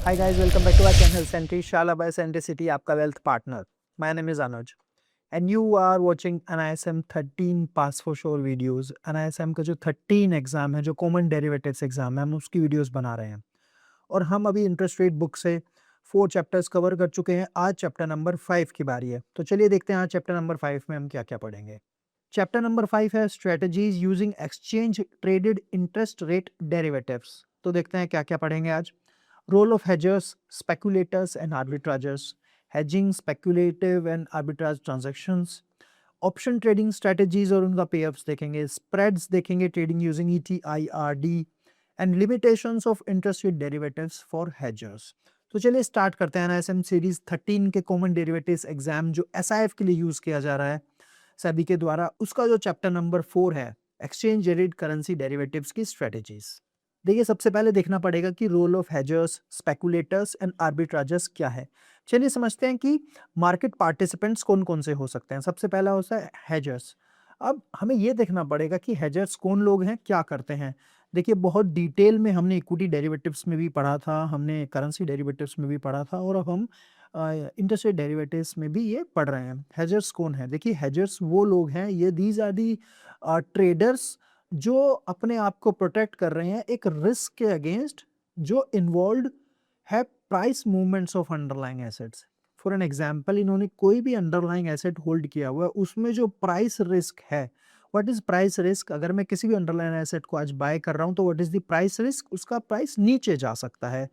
Hi guys, welcome back to our channel Shala by Centricity, आपका wealth partner. My name is Anuj and you are watching NISM 13 pass for sure videos. NISM का जो 13 exam है, जो common derivatives exam है, हम उसकी videos बना रहे हैं और हम अभी इंटरेस्ट रेट बुक से 4 चैप्टर्स कवर कर चुके हैं. आज चैप्टर नंबर 5 की बारी है, तो चलिए देखते हैं आज चैप्टर नंबर 5 में हम क्या क्या पढ़ेंगे. चैप्टर नंबर 5 है strategies using exchange traded interest rate derivatives. तो देखते हैं क्या क्या पढ़ेंगे आज. Role of hedgers, speculators and arbitragers, hedging, speculative and arbitrage transactions, option trading strategies और उनका payoffs देखेंगे, spreads देखेंगे, trading using ETIRD and limitations of interest rate derivatives for hedgers. तो चलिए स्टार्ट करते हैं NISM सीरीज 13 के कॉमन डेरिवेटिव्स एग्जाम जो SIF के लिए यूज किया जा रहा है सेबी के द्वारा, उसका जो चैप्टर नंबर 4 है एक्सचेंज रेट करेंसी डेरिवेटिव्स की स्ट्रेटेजीज. देखिए सबसे पहले देखना पड़ेगा कि रोल ऑफ हेजर्स, स्पेकुलेटर्स एंड आर्बिट्राजर्स क्या है. चलिए समझते हैं कि मार्केट पार्टिसिपेंट्स कौन कौन से हो सकते हैं. सबसे पहला होता है हेजर्स. अब हमें यह देखना पड़ेगा कि हेजर्स कौन लोग हैं, क्या करते हैं. देखिए बहुत डिटेल में हमने इक्विटी डेरिवेटिव्स में भी पढ़ा था, हमने करेंसी डेरिवेटिव्स में भी पढ़ा था और अब हम इंटरेस्ट रेट डेरिवेटिव्स में भी ये पढ़ रहे हैं. हेजर्स कौन है? देखिए हेजर्स वो लोग हैं, ये दीज आर दी ट्रेडर्स जो अपने आप को प्रोटेक्ट कर रहे हैं एक रिस्क के अगेंस्ट जो इन्वॉल्व है price movements of underlying assets. For an example, इन्होंने कोई भी अंडरलाइंग एसेट होल्ड किया हुआ है, उसमें जो प्राइस रिस्क है. What is price risk? अगर मैं किसी भी अंडरलाइंग एसेट को आज बाय कर रहा हूं तो what is the price risk? उसका प्राइस नीचे जा सकता है.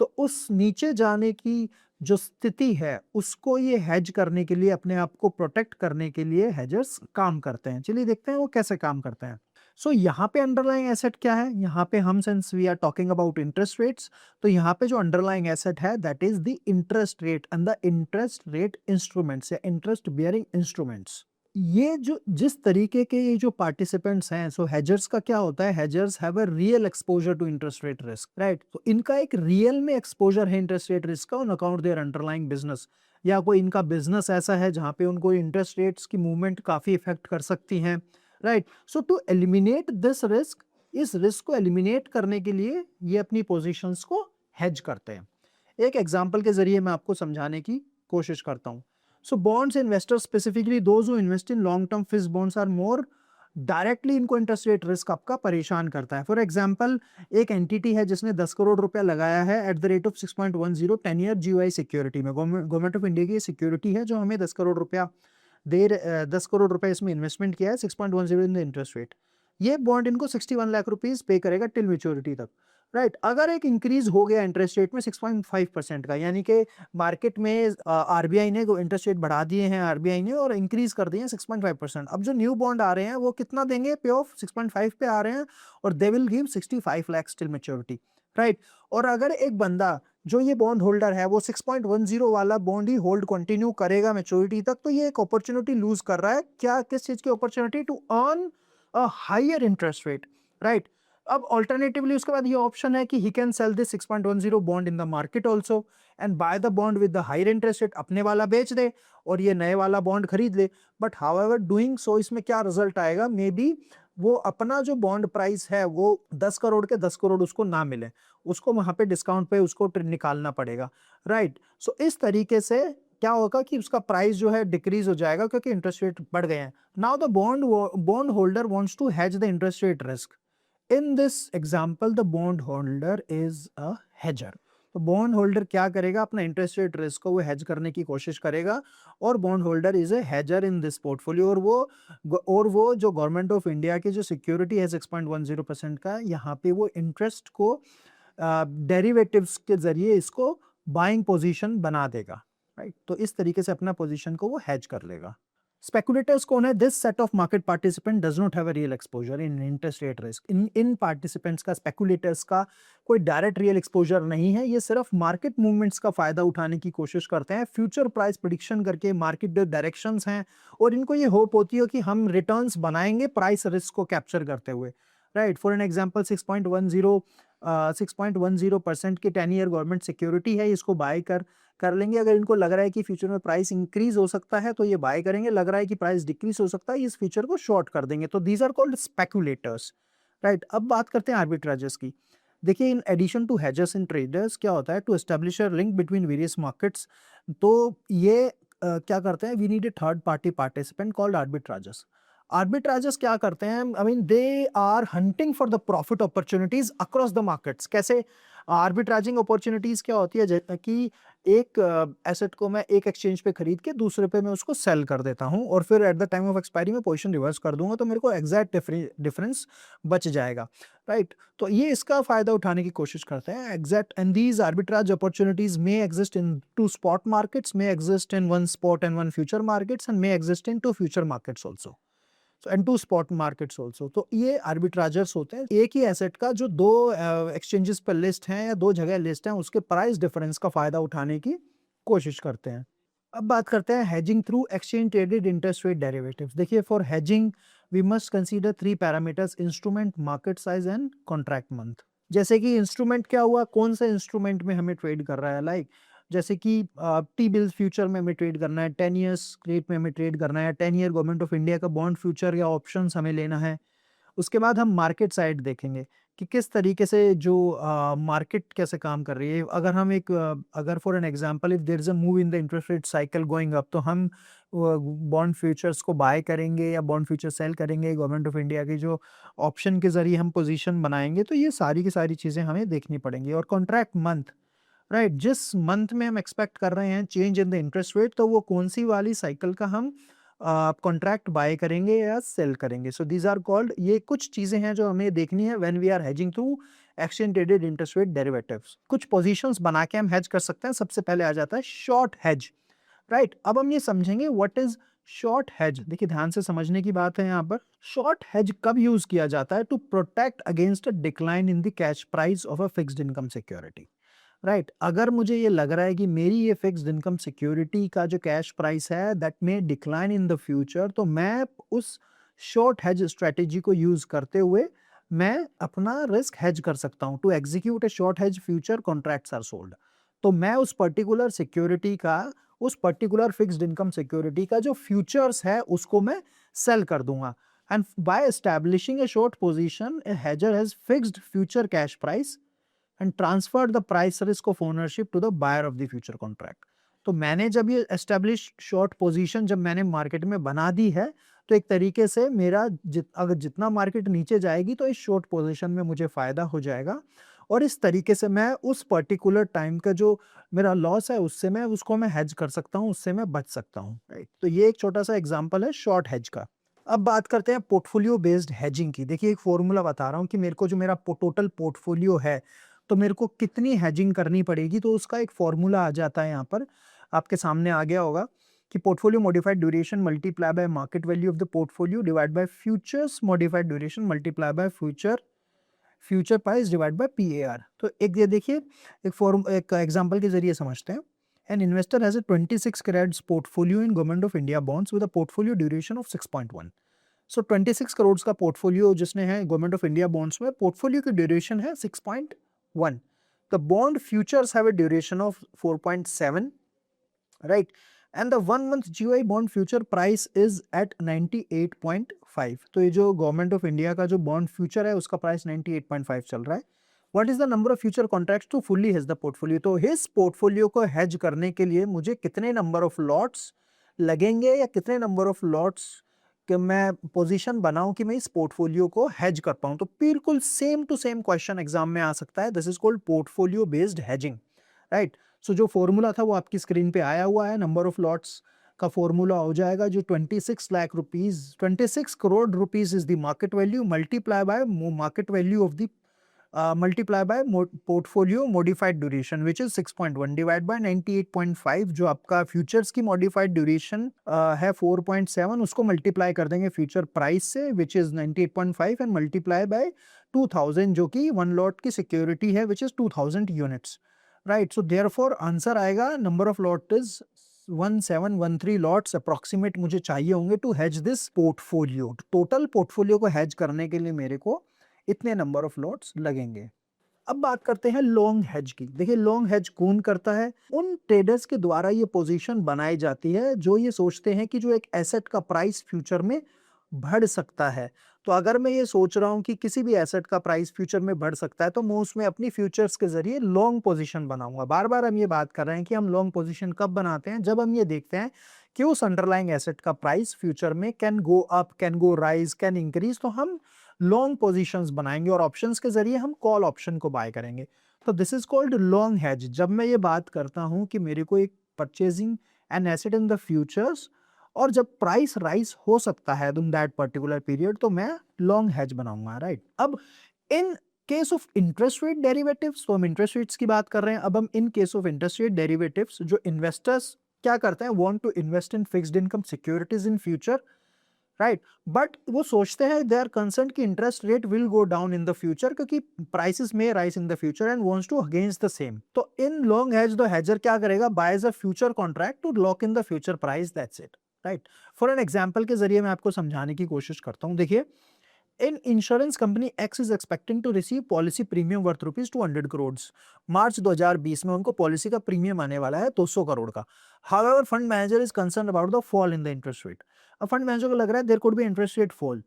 तो उस नीचे जाने की जो स्थिति है उसको ये हेज करने के लिए, अपने आप को प्रोटेक्ट करने के लिए हेजर्स काम करते हैं. चलिए देखते हैं वो कैसे काम करते हैं. सो यहाँ पे अंडरलाइंग एसेट क्या है? यहाँ पे हम, since we are talking about interest rates, तो यहाँ पे जो अंडरलाइंग एसेट है that is the interest rate and the interest rate instruments या इंटरेस्ट बियरिंग इंस्ट्रूमेंट्स. ये जो जिस तरीके के ये जो पार्टिसिपेंट्स हैं, सो हेजर्स का क्या होता है, hedgers have a real exposure to interest rate risk, right. तो इनका एक रियल में एक्सपोजर है इंटरेस्ट रेट रिस्क का on account their underlying business, या कोई इनका बिजनेस ऐसा है जहां पे उनको इंटरेस्ट रेट्स की मूवमेंट काफी इफेक्ट कर सकती हैं, right. So to eliminate this risk, इस रिस्क को एलिमिनेट करने के लिए ये अपनी पोजीशंस को हेज करते हैं. एक एग्जांपल के जरिए मैं आपको समझाने की कोशिश करता हूं. So bonds investors, specifically those who invest in long term fixed bonds are more directly, इनको इंटरेस्ट रेट रिस्क आपका परेशान करता है. फॉर एग्जांपल, एक एंटिटी है जिसने 10 करोड़ रुपया लगाया है at the rate of 6.10 10 year GOI security में. गवर्नमेंट ऑफ इंडिया की सिक्योरिटी है जो हमें 10 करोड़ रुपया 10 करोड़ रुपए इसमें इन्वेस्टमेंट किया है 6.10 इन द इंटरेस्ट रेट. ये बॉन्ड इनको 61 लाख रुपीस पे करेगा टिल मेच्योरिटी तक, राइट. अगर एक इंक्रीज हो गया इंटरेस्ट रेट में 6.5% का, यानी कि मार्केट में आरबीआई ने इंटरेस्ट रेट बढ़ा दिए हैं, आरबीआई ने, और इंक्रीज कर दिए हैं 6.5%. अब जो न्यू बॉन्ड आ रहे हैं वो कितना देंगे पे ऑफ? 6.5 पे आ रहे हैं और they will give 65 lakh till maturity, right. और अगर एक बंदा जो ये बॉन्ड होल्डर है वो 6.10 वाला बॉन्ड ही होल्ड कंटिन्यू करेगा मैच्योरिटी तक, तो ये एक अपॉर्चुनिटी लूज कर रहा है. क्या? किस चीज की opportunity? To earn a higher interest rate, right. अब ऑल्टरनेटिवली उसके बाद ये ऑप्शन है कि he can sell this 6.10 bond in the market also and buy the bond with the higher interest rate, अपने वाला बेच दे और ये नए वाला बॉन्ड खरीद ले. बट हाउएवर डूइंग सो, इसमें क्या रिजल्ट आएगा? मे बी वो अपना जो बॉन्ड प्राइस है वो 10 करोड़ के 10 करोड़ उसको ना मिले, उसको वहां पे डिस्काउंट पे उसको निकालना पड़ेगा, राइट. सो इस तरीके से क्या होगा कि उसका प्राइस जो है डिक्रीज हो जाएगा क्योंकि इंटरेस्ट रेट बढ़ गए हैं. Now the bond holder wants to hedge the interest rate risk. In this example the bond holder is a hedger. तो बॉन्ड होल्डर क्या करेगा? अपना इंटरेस्ट रेट रिस्क को वो हेज करने की कोशिश करेगा और बॉन्ड होल्डर इज ए हेजर इन दिस पोर्टफोलियो. और वो जो गवर्नमेंट ऑफ इंडिया की जो सिक्योरिटी है 6.10% का, यहाँ पे वो इंटरेस्ट को डेरिवेटिव्स के जरिए इसको बाइंग पोजीशन बना देगा, राइट. तो इस तरीके से अपना पोजीशन को वो हेज कर लेगा. स्पेकुलेटर्स कौन है? This set of market participant does not have a real exposure in interest rate risk. In participants का, स्पेकुलेटर्स का कोई डायरेक्ट रियल एक्सपोजर नहीं है. ये सिर्फ मार्केट मूवमेंट्स का फायदा उठाने की कोशिश करते हैं, फ्यूचर प्राइस प्रिडिक्शन करके, मार्केट जो डायरेक्शंस हैं, और इनको ये होप होती है कि हम रिटर्न्स बनाएंगे प्राइस रिस्क को कैप्चर करते हुए, राइट. फॉर एन एग्जांपल 6.10% की 10 ईयर गवर्नमेंट सिक्योरिटी है, इसको बाय कर लेंगे. अगर इनको लग रहा है कि फ्यूचर में प्राइस इंक्रीज हो सकता है तो ये बाय करेंगे, लग रहा है कि प्राइस डिक्रीज हो सकता है, इस फ्यूचर को शॉर्ट कर देंगे. तो these are called speculators, right. अब बात करते हैं आर्बिट्राजर्स की. देखिए in addition to hedgers in traders क्या होता है, to establish a link between various markets, तो ये क्या करते हैं, we need a third party participant called arbitrageurs. Arbitrageurs क्या करते हैं, I mean they are hunting for the profit opportunities across the markets. कैसे आर्बिट्राजिंग अपॉर्चुनिटीज क्या होती है, जैसे कि एक एसेट को मैं एक एक्सचेंज पे खरीद के दूसरे पे मैं उसको सेल कर देता हूँ और फिर eight the time of expiry में पोजीशन रिवर्स कर दूंगा, तो मेरे को एग्जैक्ट डिफरेंस बच जाएगा, राइट। तो ये इसका फायदा उठाने की कोशिश करते हैं exact, and these arbitrage opportunities may exist in two spot markets, may exist in one spot and one future markets, and may exist in two future markets also, and two spot markets also. तो ये आर्बिट्राजर्स होते हैं, एक ही asset का जो दो exchanges पर list हैं या दो जगह लिस्ट हैं, उसके प्राइस डिफरेंस का फायदा उठाने की कोशिश करते हैं। अब बात करते हैं hedging through exchange traded interest rate derivatives. देखिए for hedging we must consider three parameters, instrument, market size and contract month. जैसे कि इंस्ट्रूमेंट क्या हुआ, कौन सा इंस्ट्रूमेंट में हमें ट्रेड कर रहा है, लाइक जैसे कि टी बिल्स फ्यूचर में हमें ट्रेड करना है, 10 ईयर्स रेट में हमें ट्रेड करना है, 10 ईयर गवर्नमेंट ऑफ इंडिया का बॉन्ड फ्यूचर या ऑप्शंस हमें लेना है। उसके बाद हम मार्केट साइड देखेंगे कि किस तरीके से जो मार्केट कैसे काम कर रही है। अगर हम एक अगर for an example if there is a move in the interest rate cycle going up, तो हम बॉन्ड फ्यूचर्स को बाय करेंगे या बॉन्ड फ्यूचर सेल करेंगे, गवर्नमेंट ऑफ इंडिया की जो ऑप्शन के जरिए हम पोजीशन बनाएंगे। तो ये सारी की सारी चीज़ें हमें देखनी पड़ेंगी। और कॉन्ट्रैक्ट मंथ, राइट, जिस मंथ में हम एक्सपेक्ट कर रहे हैं change in the interest rate, तो वो कौन सी वाली साइकिल का हम कॉन्ट्रैक्ट बाय करेंगे या सेल करेंगे। सो दीज आर कॉल्ड, ये कुछ चीजें हैं जो हमें देखनी है when we are hedging through exchange traded interest rate derivatives. कुछ पोजीशंस बना के हम हेज कर सकते हैं। सबसे पहले आ जाता है शॉर्ट हेज, राइट। अब हम ये समझेंगे व्हाट इज शॉर्ट हेज। देखिए ध्यान से समझने की बात है यहाँ पर। शॉर्ट हेज कब यूज किया जाता है, to protect against a decline in the cash price of a fixed income security, right. अगर मुझे ये लग रहा है कि मेरी ये फिक्स्ड इनकम सिक्योरिटी का जो कैश प्राइस है that may decline in the future, तो मैं उस शॉर्ट हेज स्ट्रेटेजी को यूज करते हुए मैं अपना रिस्क हेज कर सकता हूं। To execute a short hedge future contracts are sold, तो मैं उस पर्टिकुलर सिक्योरिटी का, उस पर्टिकुलर फिक्स्ड इनकम सिक्योरिटी का जो फ्यूचर्स है उसको मैं सेल कर दूंगा। And by establishing a short position, a hedger has fixed future cash price and transfer the price risk of ownership to the buyer of the future contract. तो मैंने जब ये एस्टेब्लिश शॉर्ट पोजीशन जब मैंने market में बना दी है, तो एक तरीके से मेरा अगर जितना मार्केट नीचे जाएगी तो इस शॉर्ट पोजीशन में मुझे फायदा हो जाएगा, और इस तरीके से मैं उस पर्टिकुलर टाइम का जो मेरा लॉस है उससे मैं उसको मैं हेज कर सकता हूँ, उससे मैं बच सकता हूँ, राइट। तो ये एक छोटा सा एग्जांपल है शॉर्ट हेज का। अब बात करते हैं पोर्टफोलियो बेस्ड हेजिंग की। देखिए एक फॉर्मूला बता रहा हूँ कि मेरे को जो मेरा टोटल पोर्टफोलियो है, तो मेरे को कितनी हेजिंग करनी पड़ेगी। तो उसका एक फॉर्मूला आ जाता है, यहाँ पर आपके सामने आ गया होगा कि portfolio modified duration multiply by market value of the portfolio divide by futures modified duration multiply by future price divide by PAR. तो एक ये देखिए एक एग्जांपल के जरिए समझते हैं। An investor has a 26 carats portfolio in government of India bonds with a portfolio duration of 6.1। So 26 crore का पोर्टफोलियो जिसने है गवर्नमेंट ऑफ इंडिया बॉन्ड्स में, पोर्टफोलियो की ड्यूरेशन है 6.1। The bond futures have a duration of 4.7, right, and the 1 month GOI bond future price is at 98.5। तो ये जो government of India का जो बॉन्ड फ्यूचर है उसका प्राइस 98.5 चल रहा है। What is the number of future contracts to fully hedge the portfolio. तो हिज पोर्टफोलियो को हेज करने के लिए मुझे कितने नंबर ऑफ लॉट्स लगेंगे, या कितने नंबर ऑफ लॉट्स कि मैं पोजीशन बनाऊं कि मैं इस पोर्टफोलियो को हेज कर पाऊं। तो बिल्कुल same to same question exam में आ सकता है। This is called portfolio based hedging, right. So जो फॉर्मूला था वो आपकी स्क्रीन पे आया हुआ है। नंबर ऑफ लॉट्स का फॉर्मूला हो जाएगा जो 26 lakh rupees, 26 crore rupees is the market value, multiply by market value of the multiply by portfolio modified duration which is 6.1 divide by 98.5। जो आपका फ्यूचर्स की मॉडिफाइड ड्यूरेशन है 4.7, उसको मल्टीप्लाई कर देंगे फ्यूचर प्राइस से which is 98.5 and multiply by 2000 जो कि वन लॉट की सिक्योरिटी है which is 2000 units, right. So therefore answer आएगा number of lot is 1713 lots approximate मुझे चाहिए होंगे to hedge this portfolio. Total portfolio को हेज करने के लिए मेरे को इतने नंबर ऑफ लॉट्स लगेंगे। अब बात करते हैं लॉन्ग हेज की। देखिए लॉन्ग हेज कौन करता है, उन ट्रेडर्स के द्वारा ये पोजीशन बनाई जाती है जो ये सोचते हैं कि जो एक एसेट का प्राइस फ्यूचर में बढ़ सकता है। तो अगर मैं ये सोच रहा हूँ कि किसी भी एसेट का प्राइस फ्यूचर में बढ़ सकता है, तो मैं उसमें अपनी फ्यूचर्स के ज़रिए लॉन्ग पोज़ीशन बनाऊँगा। बार-बार हम ये बात कर रहे हैं कि हम लॉन्ग पोज़ीशन कब बनाते हैं, जब हम ये देखते हैं कि उस अंडरलाइंग एसेट का प्राइस फ्यूचर में can go up, can go rise, can increase, तो हम लॉन्ग पोज़ीशंस बनाएँगे और ऑप्शंस के ज़रिए हम कॉल ऑप्शन को बाय करेंगे। तो this is called long hedge. जब मैं ये बात करता हूँ कि मेरे को एक purchasing an asset in the futures और जब प्राइस राइज़ हो सकता है इन दैट पर्टिकुलर पीरियड, तो मैं लॉन्ग हेज बनाऊँगा, राइट? अब इन case of interest rate derivatives, तो हम इंटरेस्ट रेट्स की बात कर रहे हैं। अब हम in case of interest rate derivatives, जो इन्वेस्टर्स क्या करते हैं, want to invest in fixed income securities in future, right? But वो सोचते हैं, दे आर कंसर्न कि interest rate will go down in the future, क्योंकि प्राइसेस में rise in the future and wants to against the same. तो in long hedge the hedger क्या करेगा, buys a future contract to lock in the future price, that's it, right? For an example के जरिए मैं आपको समझाने की कोशिश करता हूं। देखिए, इन insurance company X is expecting to receive policy premium worth rupees 200 crore. March 2020 में उनको पॉलिसी का प्रीमियम आने वाला है 200 करोड़ का। However fund manager is concern about the fall in the interest rate. अब फंड मैनेजर को लग रहा है there could be interest rate fall.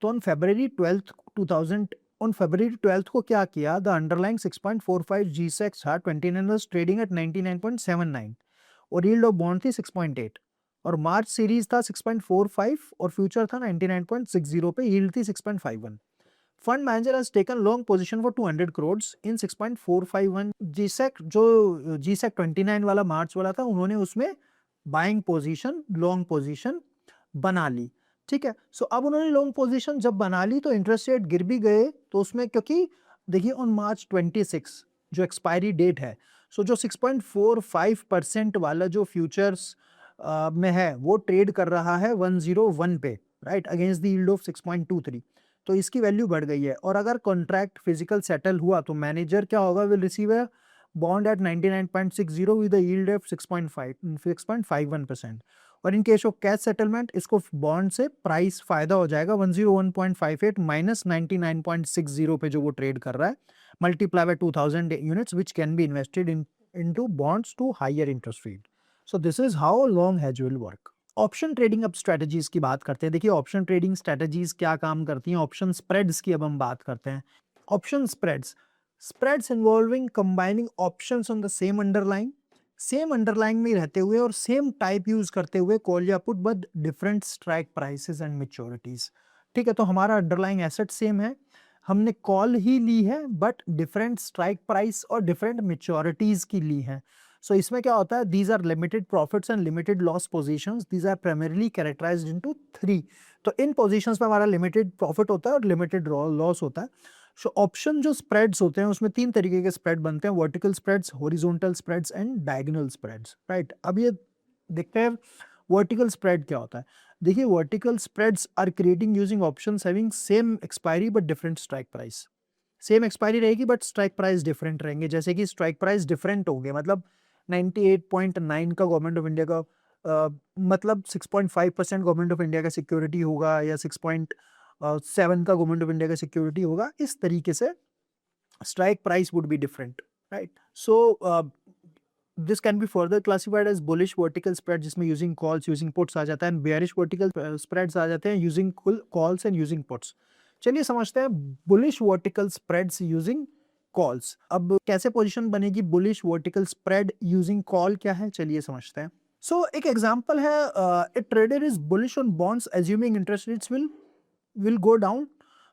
तो ऑन फरवरी 12 2000 ऑन फरवरी 12 को क्या किया, द अंडरलाइंग 6.45 G-Secs था 29 वाज ट्रेडिंग एट 99.79 और यील्ड ऑफ बॉन्ड थी 6.8 और मार्च सीरीज था 6.45 और फ्यूचर था 99.60 पे, यील्ड थी 6.51। Fund manager has taken long position for 200 crore in 6.451 G-sec. जो जीसेक 29 वाला मार्च वाला था, उन्होंने उसमें बाइंग पोजीशन, लॉन्ग पोजीशन बना ली, ठीक है। सो अब उन्होंने लॉन्ग पोजीशन जब बना ली तो इंटरेस्ट रेट गिर भी गए, तो उसमें क्योंकि देखिए ऑन मार्च 26 जो एक्सपायरी डेट है, सो जो 6.45% वाला जो फ्यूचर्स में है वो ट्रेड कर रहा है 101 पे, right, against the yield of 6.23। तो इसकी वैल्यू बढ़ गई है और अगर कॉन्ट्रैक्ट फिजिकल सेटल हुआ तो मैनेजर क्या होगा, will receive a bond at 99.60 with a yield of 6.51%। और in case of cash settlement, इसको बॉन्ड से प्राइस फायदा हो जाएगा 101.58 माइनस 99.60 पे जो वो ट्रेड कर रहा है, multiply by 2000 units which can be invested into bonds to higher interest rate. So this is how long hedge will work. Option trading, अब स्ट्रेटजीज की बात करते हैं। देखिए, ऑप्शन ट्रेडिंग स्ट्रेटजीज क्या काम करती हैं। ऑप्शन स्प्रेड्स की अब हम बात करते हैं। Option spreads, spreads involving combining options on the same underlying में रहते हुए और सेम टाइप यूज करते हुए कॉल या put but different strike prices and मैच्योरिटीज। ठीक है, तो हमारा अंडरलाइंग एसेट सेम है, हमने कॉल ही ली है बट डिफरेंट स्ट्राइक प्राइस और डिफरेंट मैच्योरिटीज की ली है। सो इसमें क्या होता है, these are limited profits and limited loss positions, these are primarily characterized into 3। तो इन पोजीशंस में हमारा लिमिटेड प्रॉफिट होता है और लिमिटेड लॉस होता है। सो ऑप्शन जो स्प्रेड्स होते हैं उसमें 3 तरीके के स्प्रेड बनते हैं, vertical spreads, horizontal spreads and diagonal spreads, right. अब ये देखते हैं वर्टिकल स्प्रेड क्या होता है। देखिए, vertical spreads are creating using options having same expiry but different strike price. Same expiry रहेगी बट स्ट्राइक प्राइस डिफरेंट रहेंगे। जैसे कि स्ट्राइक प्राइस डिफरेंट होंगे, मतलब 98.9 का गवर्नमेंट ऑफ इंडिया का मतलब 6.5% गवर्नमेंट ऑफ इंडिया का सिक्योरिटी होगा या 6.7 का गवर्नमेंट ऑफ इंडिया का सिक्योरिटी होगा। इस तरीके से strike price would be different, right. So this can be further classified as bullish vertical spread, जिसमें यूजिंग कॉल्स यूजिंग पुट्स आ जाता है, एंड बेयरिश वर्टिकल स्प्रेड्स आ जाते हैं using calls and using puts. चलिए समझते हैं bullish vertical spreads using calls. अब कैसे पोजीशन बनेगी bullish vertical spread using call, क्या है, चलिए समझते हैं। सो एक एग्जांपल है, ए trader is bullish on bonds assuming interest rates will go down,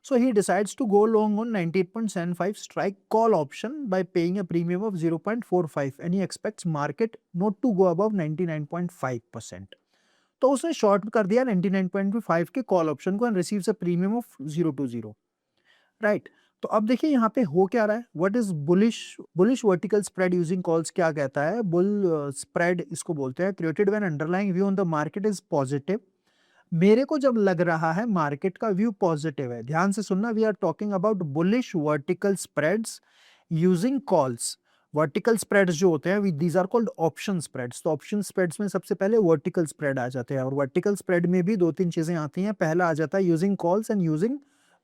so he decides to go long on 98.75 strike call option by paying a premium of 0.45 and he expects market not to go above 99.5%। तो उसने short कर दिया 99.5 के call option को and receives a premium of 020, right. तो अब देखिए यहाँ पे हो क्या रहा है, what is bullish vertical spread using calls क्या कहता है, बुल स्प्रेड इसको बोलते हैं, created when underlying view on the market is positive. मेरे को जब लग रहा है मार्केट का व्यू पॉजिटिव है, ध्यान से सुनना, we are talking about bullish vertical spreads using calls. Vertical spreads जो होते हैं these are called option spreads. तो ऑप्शन स्प्रेड्स में सबसे पहले वर्टिकल स्प्रेड आ जाते हैं और वर्टिकल स्प्रेड में भी 2-3 चीजें आती हैं। पहला आ जाता है using calls and using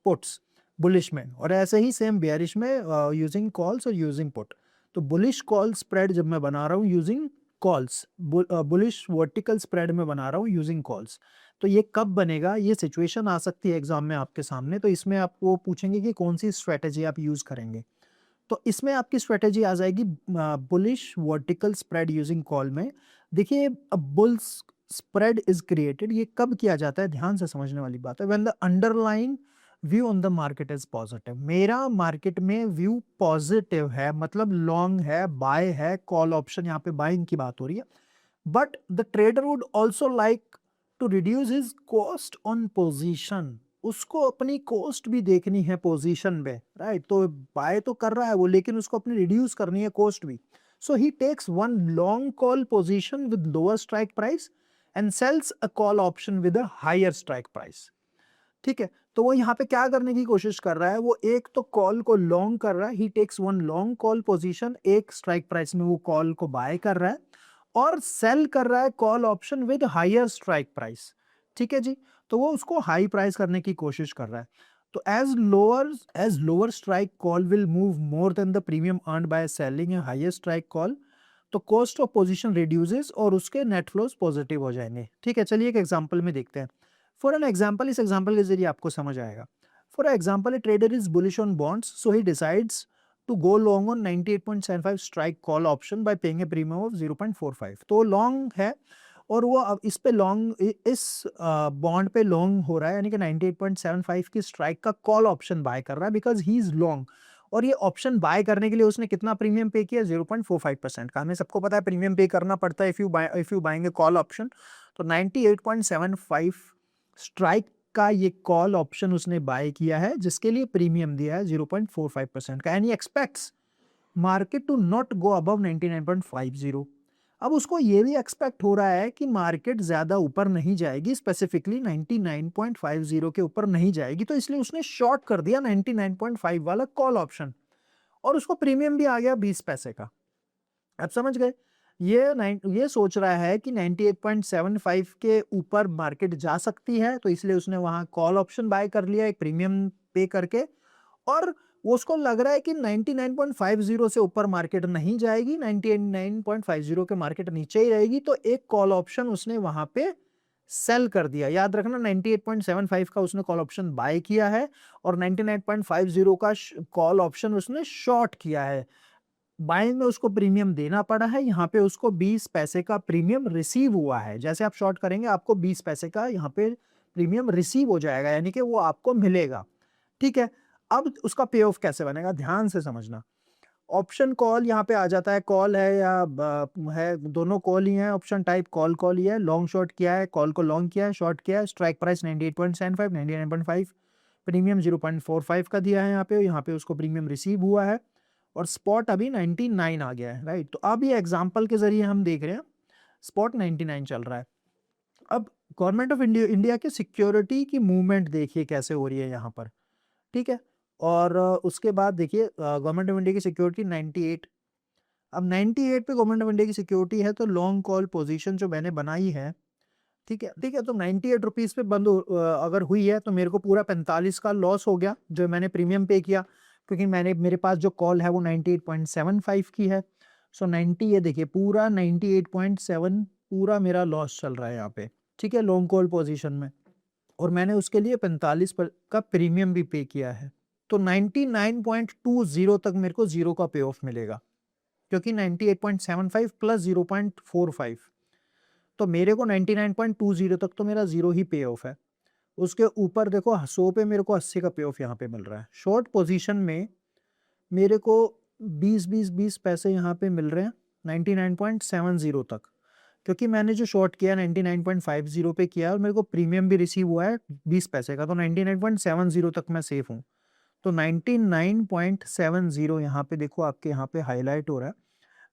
puts bullish में, और ऐसे ही सेम बेयरिश में यूजिंग कॉल्स और यूजिंग पुट। तो बुलिश कॉल स्प्रेड जब मैं बना रहा हूँ using calls, bullish vertical spread में बना रहा हूँ यूजिंग कॉल्स। तो ये कब बनेगा, ये सिचुएशन आ सकती है एग्जाम में आपके सामने, तो इसमें आपको पूछेंगे कि कौन सी स्ट्रेटेजी आप यूज करेंगे। तो इसमें आपकी स्ट्रेटेजी आ जाएगी bullish vertical spread using call में। देखिए, बुल्स स्प्रेड इज क्रिएटेड, ये कब किया जाता है, ध्यान से समझने वाली बात है। When the underline view on the market is positive, मेरा मार्केट में व्यू पॉजिटिव है, मतलब लॉन्ग है, बाय है, कॉल ऑप्शन, यहाँ पे बाइंग की बात हो रही है। But the trader would also like to reduce his cost on position, उसको अपनी कॉस्ट भी देखनी है पोजीशन में, राइट। तो बाय तो कर रहा है वो, लेकिन उसको अपनी रिड्यूस करनी है कॉस्ट भी। So he takes one long call position with lower strike price and sells a call option with a higher strike price. ठीक है, तो वो यहाँ पे क्या करने की कोशिश कर रहा है, वो एक तो कॉल को लॉन्ग कर रहा है, he takes one long call position, एक स्ट्राइक प्राइस में वो कॉल को बाय कर रहा है, और सेल कर रहा है call option with higher strike price. ठीक है जी, तो वो उसको हाई प्राइस करने की कोशिश कर रहा है। तो as lower strike call will move more than the premium earned by selling a higher strike call, तो कॉस्ट ऑफ पोजीशन रिड्यूसेस और उसके नेट फ्लोज पॉजिटिव हो जाएंगे। ठीक है, चलिए एक एग्जांपल में देखते हैं। फॉर एन एग्जांपल, इस एग्जांपल के जरिए आपको समझ आएगा। For example, A trader is bullish on bonds, so he decides to go long on 98.75 strike call option by paying a premium of 0.45। तो लॉन्ग है और वो अब इस पे लॉन्ग, इस बॉन्ड पे लॉन्ग हो रहा है, यानी कि 98.75 की स्ट्राइक का कॉल ऑप्शन बाय कर रहा है बिकॉज ही इज लॉन्ग। और ये ऑप्शन बाय करने के लिए उसने कितना प्रीमियम पे किया, 0.45% का। हमें सबको पता है प्रीमियम पे करना पड़ता है if you buying A call option. तो 98.75 स्ट्राइक का ये कॉल ऑप्शन उसने बाय किया है, जिसके लिए प्रीमियम दिया है 0.45% का, and he expects market to not go above 99.50। अब उसको ये भी एक्सपेक्ट हो रहा है कि मार्केट ज्यादा ऊपर नहीं जाएगी, स्पेसिफिकली 99.50 के ऊपर नहीं जाएगी, तो इसलिए उसने शॉर्ट कर दिया 99.5 वाला कॉल ऑप्शन, और उसको प्रीमियम भी आ गया 20 पैसे का। आप समझ गए, ये सोच रहा है कि 98.75 के ऊपर मार्केट जा सकती है, तो इसलिए उसने वहां कॉल ऑप्शन बाय कर लिया एक प्रीमियम पे करके, और वो उसको लग रहा है कि 99.50 से ऊपर मार्केट नहीं जाएगी, 99.50 के मार्केट नीचे ही रहेगी, तो एक कॉल ऑप्शन उसने वहां पे सेल कर दिया। याद रखना, 98.75 का उसने कॉल ऑप्शन बाय किया है और 99.50 का कॉल ऑप्शन उसने शॉर्ट किया है। बाइंग में उसको प्रीमियम देना पड़ा है, यहाँ पे उसको 20 पैसे का प्रीमियम रिसीव हुआ है। जैसे आप शॉर्ट करेंगे आपको 20 पैसे का यहाँ पे प्रीमियम रिसीव हो जाएगा, यानी कि वो आपको मिलेगा। ठीक है, अब उसका पे ऑफ कैसे बनेगा, ध्यान से समझना। ऑप्शन कॉल यहाँ पे आ जाता है, कॉल है या है, दोनों कॉल ही है, ऑप्शन टाइप कॉल ही है। लॉन्ग शॉर्ट किया है, कॉल को लॉन्ग किया है, शॉर्ट किया है। स्ट्राइक प्राइस 98.75, 99.5, प्रीमियम 0.45 का दिया है यहाँ पे उसको प्रीमियम रिसीव हुआ है, और स्पॉट अभी 99 आ गया है, राइट। तो अब ये एग्जांपल के जरिए हम देख रहे हैं स्पॉट 99 चल रहा है। अब गवर्नमेंट ऑफ इंडिया के सिक्योरिटी की मूवमेंट देखिए कैसे हो रही है यहाँ पर। ठीक है, और उसके बाद देखिए गवर्नमेंट ऑफ इंडिया की सिक्योरिटी 98। अब 98 पे गवर्नमेंट ऑफ इंडिया की सिक्योरिटी है, तो लॉन्ग कॉल पोजीशन जो मैंने बनाई है, ठीक है, तो 98 रुपीज पे अगर हुई है, तो मेरे को पूरा 45 का लॉस हो गया जो मैंने प्रीमियम पे किया, क्योंकि मेरे पास जो कॉल है वो 98.75 की है। सो 90, ये देखिए पूरा 98.7 पूरा मेरा लॉस चल रहा है यहाँ पे। ठीक है, लॉन्ग कॉल पोजीशन में, और मैंने उसके लिए 45 का प्रीमियम भी पे किया है। तो 99.20 तक मेरे को जीरो का पे ऑफ मिलेगा, क्योंकि 98.75 प्लस 0.45, तो मेरे को 99.20 तक तो मेरा जीरो ही पे ऑफ है। उसके ऊपर देखो 100 पे मेरे को 80 का पे ऑफ यहाँ पे मिल रहा है। शॉर्ट पोजीशन में मेरे को 20 पैसे यहाँ पे मिल रहे हैं 99.70 तक, क्योंकि मैंने जो शॉर्ट किया 99.50 पे किया और मेरे को प्रीमियम भी रिसीव हुआ है 20 पैसे का, तो 99.70 तक मैं सेफ हूँ। तो 99.70 यहाँ पे देखो, आपके यहाँ पे हाईलाइट हो रहा है,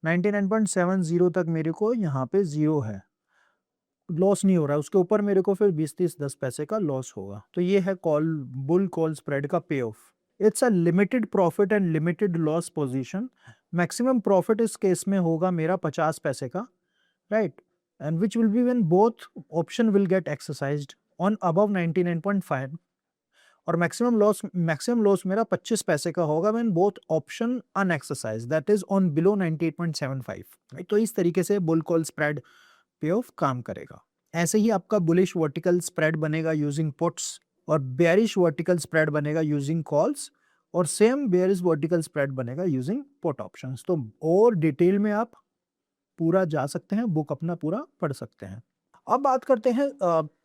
99.70 तक मेरे को यहाँ पे जीरो है, लॉस नहीं हो रहा है। उसके ऊपर मेरे को फिर 20-30-10 पैसे का लॉस होगा। तो ये है बुल कॉल स्प्रेड का pay off. It's a limited profit and limited loss position. Maximum profit इस केस में होगा मेरा 50 पैसे का, right, and which will be when both option will get exercised on above 99.5, और मैक्सिमम लॉस मेरा 25 पैसे का होगा when both option unexercise, that is on below 98.75, right. तो इस तरीके से bull call spread pay off काम करेगा। ऐसे ही आपका बुलिश वर्टिकल स्प्रेड बनेगा यूजिंग पुट्स, और बेयरिश वर्टिकल स्प्रेड बनेगा यूजिंग कॉल्स, और सेम बेयरिश वर्टिकल स्प्रेड बनेगा यूजिंग पुट ऑप्शंस। तो और डिटेल में आप पूरा जा सकते हैं, बुक अपना पूरा पढ़ सकते हैं। अब बात करते हैं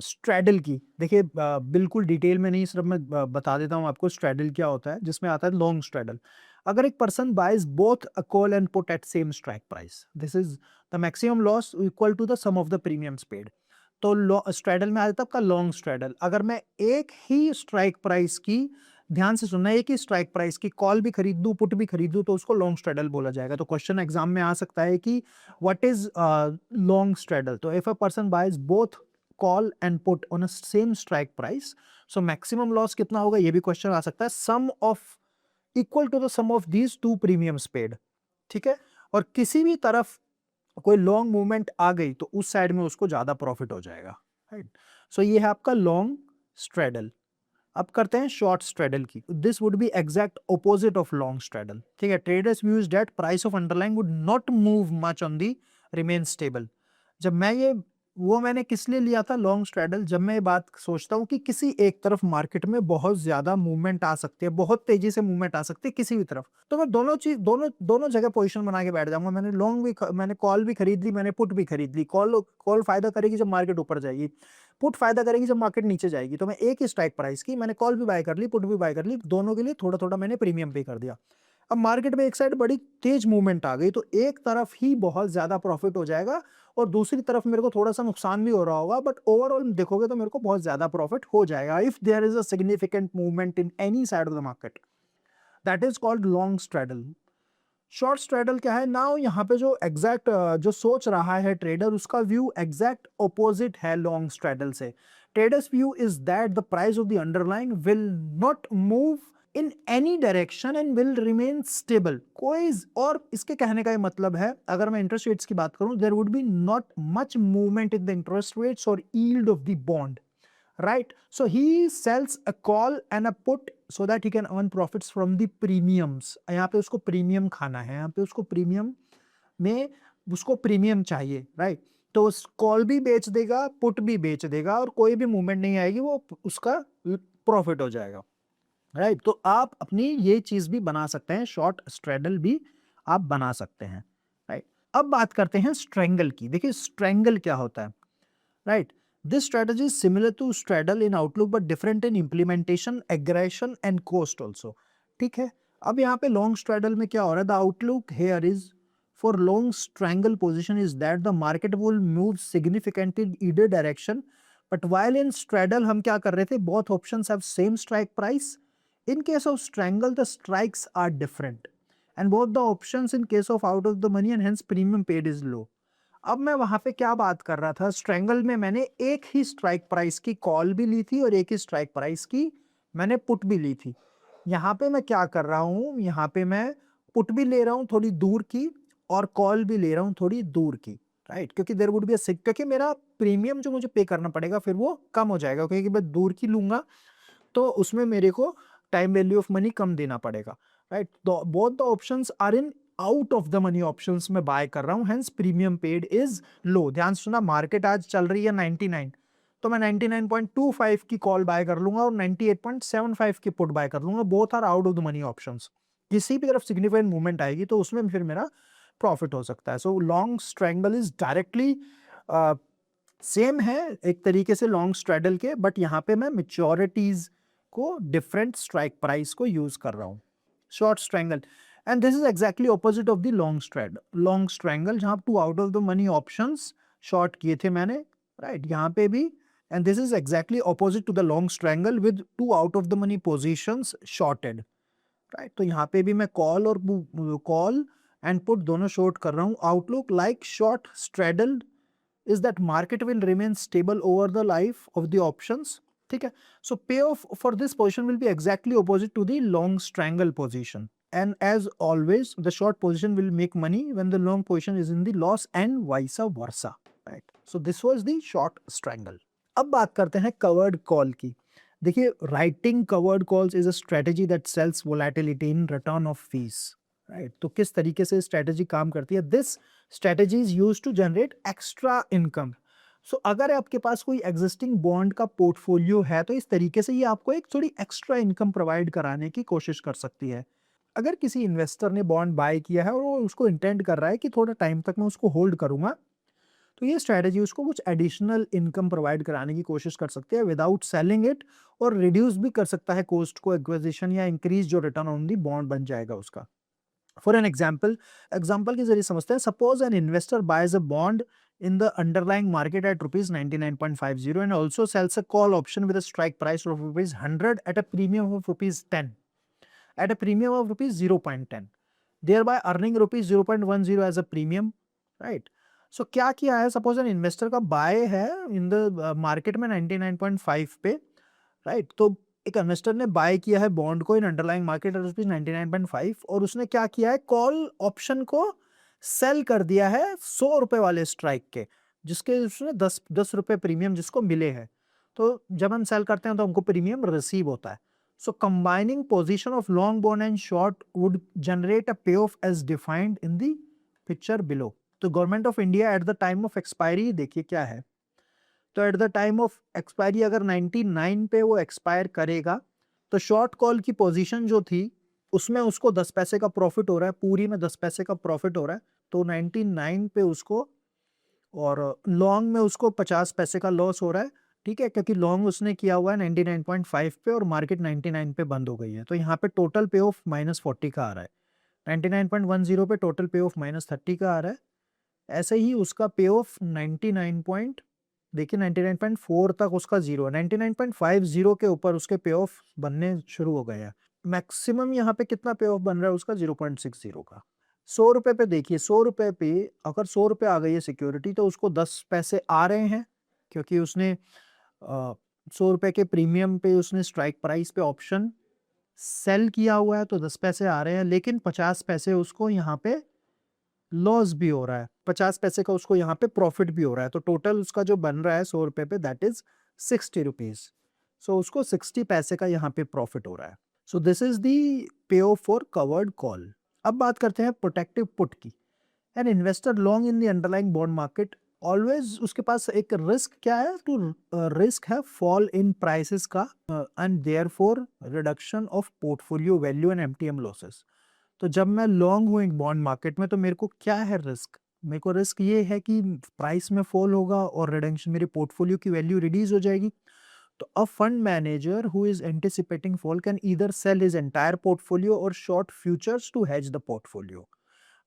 स्ट्रैडल की। देखिए बिल्कुल डिटेल में नहीं, सिर्फ मैं बता देता हूँ आपको स्ट्रैडल क्या होता है, जिसमें आता है लॉन्ग स्ट्रैडल। अगर एक person buys both a call and put at same strike price, this is the maximum loss equal to the sum of the premiums paid. तो स्ट्रैडल में आ जाता है आपका लॉन्ग स्ट्रैडल। अगर मैं एक ही स्ट्राइक प्राइस की, ध्यान से सुनना, एक ही स्ट्राइक प्राइस की कॉल भी खरीद दूं पुट भी खरीद दूं तो उसको लॉन्ग स्ट्रैडल बोला जाएगा। तो क्वेश्चन एग्जाम में आ सकता है कि व्हाट इज लॉन्ग स्ट्रैडल। तो if a person buys both call and put on a same strike price, so maximum loss कितना होगा, ये भी क्वेश्चन आ सकता है। Sum of equal to the sum of these two premiums paid, ठीक है। और किसी भी तरफ कोई लॉन्ग मूवमेंट आ गई तो उस साइड में उसको ज्यादा प्रॉफिट हो जाएगा, राइट। सो ये है आपका लॉन्ग स्ट्रैडल। अब करते हैं शॉर्ट स्ट्रैडल की। This would be exact opposite of long straddle, ठीक है। Traders views that price of underline would not move much on the remain stable. जब मैं ये, वो मैंने किस लिए लिया था लॉन्ग स्ट्रैडल, जब मैं ये बात सोचता हूँ कि किसी एक तरफ मार्केट में बहुत ज्यादा मूवमेंट आ सकती है, बहुत तेजी से मूवमेंट आ सकती है किसी भी तरफ, तो मैं दोनों चीज, दोनों दोनों जगह पोजीशन बना के बैठ जाऊंगा। मैंने लॉन्ग भी मैंने कॉल भी खरीद ली, मैंने पुट भी खरीद ली। कॉल कॉल फायदा करेगी जब मार्केट ऊपर जाएगी, पुट फायदा करेगी जब मार्केट नीचे जाएगी। तो मैं एक ही स्ट्राइक प्राइस की मैंने कॉल भी बाय कर ली, पुट भी बाय कर ली, दोनों के लिए थोड़ा थोड़ा मैंने प्रीमियम पे कर दिया। अब मार्केट में एक साइड बड़ी तेज मूवमेंट आ गई तो एक तरफ ही बहुत ज्यादा प्रॉफिट हो जाएगा और दूसरी तरफ मेरे को थोड़ा सा नुकसान भी हो रहा होगा, बट ओवरऑल देखोगे तो मेरे को बहुत ज्यादा प्रॉफिट हो जाएगा if there is a significant movement in any side of the market. That is called long straddle. Short straddle क्या है, नाउ यहाँ पे जो एग्जैक्ट जो सोच रहा है ट्रेडर, उसका व्यू एग्जैक्ट ऑपोजिट है लॉन्ग स्ट्रैडल से। Traders view is that the price of the underline will not move in any direction and will remain stable. कोई, और इसके कहने का ये मतलब है, अगर मैं इंटरेस्ट रेट्स की बात करूं, there would be not much movement in the interest rates और yield of the bond, right? So he sells a call and a put so that he can earn profits from the premiums. यहाँ पे उसको premium खाना है, यहाँ पे उसको premium में उसको प्रीमियम चाहिए, राइट। तो उस कॉल भी बेच देगा, पुट भी बेच देगा और कोई भी मूवमेंट नहीं आएगी, वो उसका प्रॉफिट हो जाएगा, राइट। तो आप अपनी ये चीज भी बना सकते हैं, शॉर्ट स्ट्रैडल भी आप बना सकते हैं, राइट। अब बात करते हैं स्ट्रेंगल की। देखिए स्ट्रेंगल क्या होता है, right? This strategy is similar to straddle in outlook but different in implementation, aggression and cost also. ठीक है। अब यहाँ पे long straddle में क्या हो रहा है, the outlook here is for long strangle position is that the market will move significantly in either direction, but while in straddle हम क्या कर रहे थे, both options have same strike price. In case of strangle the strikes are different and both the options in case of out of the money and hence premium paid is low. अब मैं वहां पे क्या बात कर रहा था, strangle में मैंने एक ही स्ट्राइक प्राइस की कॉल भी ली थी और एक ही स्ट्राइक प्राइस की मैंने पुट भी ली थी। यहाँ पे मैं क्या कर रहा हूँ, यहाँ पे मैं पुट भी ले रहा हूँ थोड़ी दूर की और कॉल भी ले रहा हूँ थोड़ी दूर की, राइट। क्योंकि देयर वुड बी अ सिक, क्योंकि मेरा प्रीमियम जो मुझे पे करना पड़ेगा फिर वो कम हो जाएगा, क्योंकि मैं दूर की लूंगा तो उसमें मेरे को टाइम वैल्यू ऑफ मनी कम देना पड़ेगा, right. Both the options are in out of the money options में बाय कर रहा हूं, hence premium paid is low. ध्यान सुना, मार्केट आज चल रही है 99, तो मैं 99.25 की कॉल बाय कर लूंगा और 98.75 की पुट बाय कर लूंगा। Both are out of the money options. किसी भी तरफ सिग्निफिकेंट मूवमेंट आएगी तो उसमें फिर मेरा प्रॉफिट हो सकता है। So long strangle is directly same है एक तरीके से लॉन्ग स्ट्रैडल के, बट यहाँ पे मैं मेच्योरिटीज को डिफरेंट स्ट्राइक प्राइस को यूज कर रहा हूँ। Short strangle, and this is exactly opposite of the long strangle, जहां two out of the money options short किए थे मैंने, राइट। यहाँ पे भी, and this is exactly opposite to the long strangle with two out of the money positions shorted, right. तो यहाँ पे भी मैं कॉल एंड पुट दोनों शॉर्ट कर रहा हूँ। Outlook like short straddle is that market will remain stable over the life of the options, ठीक है। So payoff for this position will be exactly opposite to the long strangle position, and as always the short position will make money when the long position is in the loss and vice versa, right? So this was the short strangle. अब बात करते हैं covered call की। देखिए writing covered calls is a strategy that sells volatility in return of fees, right. तो किस तरीके से स्ट्रेटेजी काम करती है, this strategy is used to generate extra income. So अगर आपके पास कोई एग्जिस्टिंग बॉन्ड का पोर्टफोलियो है तो इस तरीके से ये आपको एक थोड़ी एक्स्ट्रा इनकम प्रोवाइड कराने की कोशिश कर सकती है। अगर किसी इन्वेस्टर ने बॉन्ड बाय किया है और वो उसको इंटेंड कर रहा है कि थोड़ा टाइम तक मैं उसको होल्ड करूंगा, तो ये स्ट्रैटेजी उसको कुछ एडिशनल इनकम प्रोवाइड कराने की कोशिश कर सकते हैं विदाउट सेलिंग इट, और रिड्यूस भी कर सकता है कॉस्ट को एक्विजिशन, या इंक्रीज जो रिटर्न ऑन दी बॉन्ड बन जाएगा उसका। फॉर एन एग्जाम्पल के जरिए समझते हैं। Suppose an investor boys a bond in the underlying market at rupees 99.50 and also sells a call option with a strike price of rupees 100 at a premium of rupees 10 at a premium of rupees 0.10, thereby earning rupees 0.10 as a premium, right? So क्या किया है, suppose an investor का bye है इन the market में 99.5 पे, right? तो एक investor ने बाय किया है बॉन्ड को इन अंडरलाइंग मार्केट एट 99.5 और उसने क्या किया है, कॉल ऑप्शन को सेल कर दिया है 100 रुपए वाले स्ट्राइक के, जिसके उसने 10 रुपए प्रीमियम जिसको मिले हैं। तो जब हम सेल करते हैं तो हमको प्रीमियम रिसीव होता है। So combining position of long bond and short would generate a pay off as defined in the picture below. तो government of India at the time of expiry देखिए क्या है। तो at the time of expiry अगर 99 पे वो expire करेगा तो शॉर्ट कॉल की पोजीशन जो थी उसमें उसको 10 पैसे का प्रॉफिट हो रहा है, पूरी में 10 पैसे का प्रॉफिट हो रहा है, तो 99 पे उसको, और लॉन्ग में उसको 50 पैसे का लॉस हो रहा है, ठीक है, क्योंकि लॉन्ग उसने किया हुआ है 99.5 पे और मार्केट 99 पे बंद हो गई है। तो यहाँ पे टोटल पे ऑफ -40 का आ रहा है, 99.10 पे टोटल पे ऑफ -30 का आ रहा है। ऐसे ही उसका पे ऑफ 99 पॉइंट, देखिए 99.4 तक उसका जीरो है, 99.50 के ऊपर उसके पे ऑफ बनने शुरू हो गए हैं। मैक्सिमम यहाँ पे कितना पे ऑफ बन रहा है उसका, 0.60 का। 100 रुपए पे देखिए, 100 रुपए पे अगर 100 रुपए आ गई है सिक्योरिटी तो उसको 10 पैसे आ रहे हैं, क्योंकि उसने 100 रुपए के प्रीमियम पे उसने स्ट्राइक प्राइस पे ऑप्शन सेल किया हुआ है, तो 10 पैसे आ रहे हैं, लेकिन 50 पैसे उसको यहाँ पे लॉस भी हो रहा है, 50 पैसे का उसको यहाँ पे प्रॉफिट भी हो रहा है। तो टोटल उसका जो बन रहा है 100 रुपए पे, दैट इज 60 रुपीज। सो उसको 60 पैसे का यहाँ पे प्रॉफिट हो रहा है। सो दिस इज दी पे ऑफ फॉर कवर्ड कॉल। अब बात करते हैं प्रोटेक्टिव पुट की। An investor long in the underlying bond market always, उसके पास एक रिस्क क्या है, टू रिस्क है फॉल इन प्राइसेस का and therefore reduction of portfolio value and MTM losses. तो जब मैं लॉन्ग हूँ एक बॉन्ड मार्केट में तो मेरे को क्या है रिस्क, मेरे को रिस्क ये है कि प्राइस में फॉल होगा और रिडक्शन, मेरी पोर्टफोलियो की वैल्यू रिड्यूस हो जाएगी। तो a fund manager who is anticipating fall can either sell his entire portfolio और short futures to hedge the portfolio,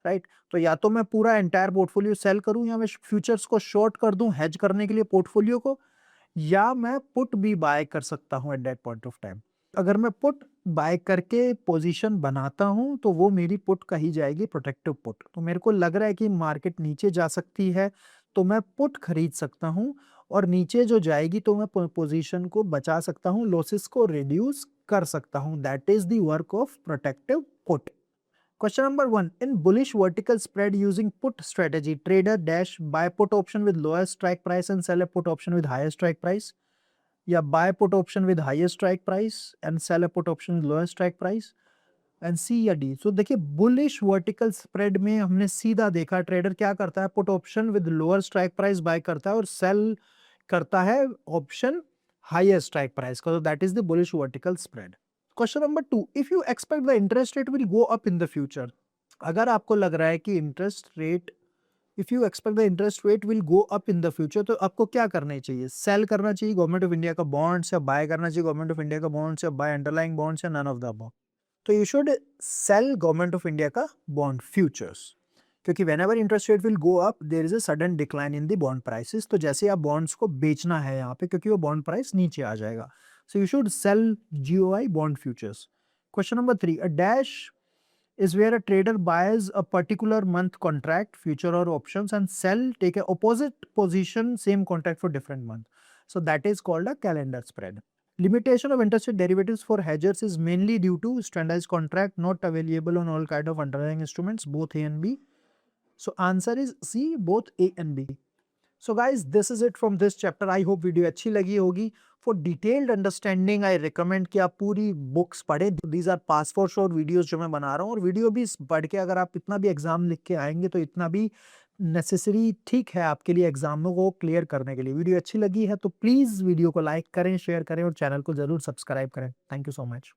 right? तो या तो मैं पूरा एंटायर पोर्टफोलियो सेल करूं या मैं फ्यूचर्स को शॉर्ट कर दूं हेज करने के लिए पोर्टफोलियो को, या मैं पुट भी बाय कर सकता हूं at that point of time. अगर मैं पुट बाय करके पोजीशन बनाता हूं तो वो मेरी पुट कही जाएगी प्रोटेक्टिव पुट। तो मेरे को लग रहा है कि मार्केट नीचे जा सकती है तो मैं पुट खरीद सकता हूं, और नीचे जो जाएगी तो मैं पोजीशन को बचा सकता हूं, लॉसेस को रिड्यूस कर सकता हूं। That is the work of protective put. Question number 1. In bullish vertical spread using put strategy, trader dash buy put option with lower strike price and sell a put option with higher strike price, या buy put option with higher strike price and sell a put option with lower strike price, and C या D? So देखिए bullish vertical spread में हमने सीधा देखा trader क्या करता है, put option with lower strike price buy करता है और sell करता है option higher strike price का, तो that is the bullish vertical spread. Question number 2. If you expect the interest rate will go up in the future, अगर आपको लग रहा है कि interest rate, if you expect the interest rate will go up in the future, तो आपको क्या करना चाहिए? सेल करना चाहिए गवर्नमेंट ऑफ इंडिया का बॉन्ड्स, या बाय करना चाहिए गवर्नमेंट ऑफ इंडिया का बॉन्ड्स, या बाय अंडरलाइंग बॉन्ड्स, या नन ऑफ द अबव? तो you should sell government of India का बॉन्ड फ्यूचर्स, क्योंकि whenever interest rate will go up there is a sudden decline in the bond prices. तो जैसे आप bonds को बेचना है यहाँ पे, क्योंकि वो बॉन्ड प्राइस नीचे आ जाएगा, so you should cell GOI bond futures. Question number 3. A dash is where a trader buys a particular month contract, future or options, and sell, take a opposite position, same contract for different month. So that is called a calendar spread. Limitation of interest rate derivatives for hedgers is mainly due to standardized contract not available on all kind of underlying instruments, both A and B. So answer is C, both A and B. So guys, this is it from this chapter. I hope video अच्छी लगी होगी। For detailed understanding, I recommend कि आप पूरी books पढ़ें। These are pass for short videos जो मैं बना रहा हूँ, और वीडियो भी पढ़ के अगर आप इतना भी एग्जाम लिख के आएंगे तो इतना भी नेसेसरी ठीक है आपके लिए एग्ज़ामों को क्लियर करने के लिए। वीडियो अच्छी लगी है तो प्लीज़ वीडियो को लाइक करें, शेयर करें और चैनल को ज़रूर सब्सक्राइब करें। Thank you so much.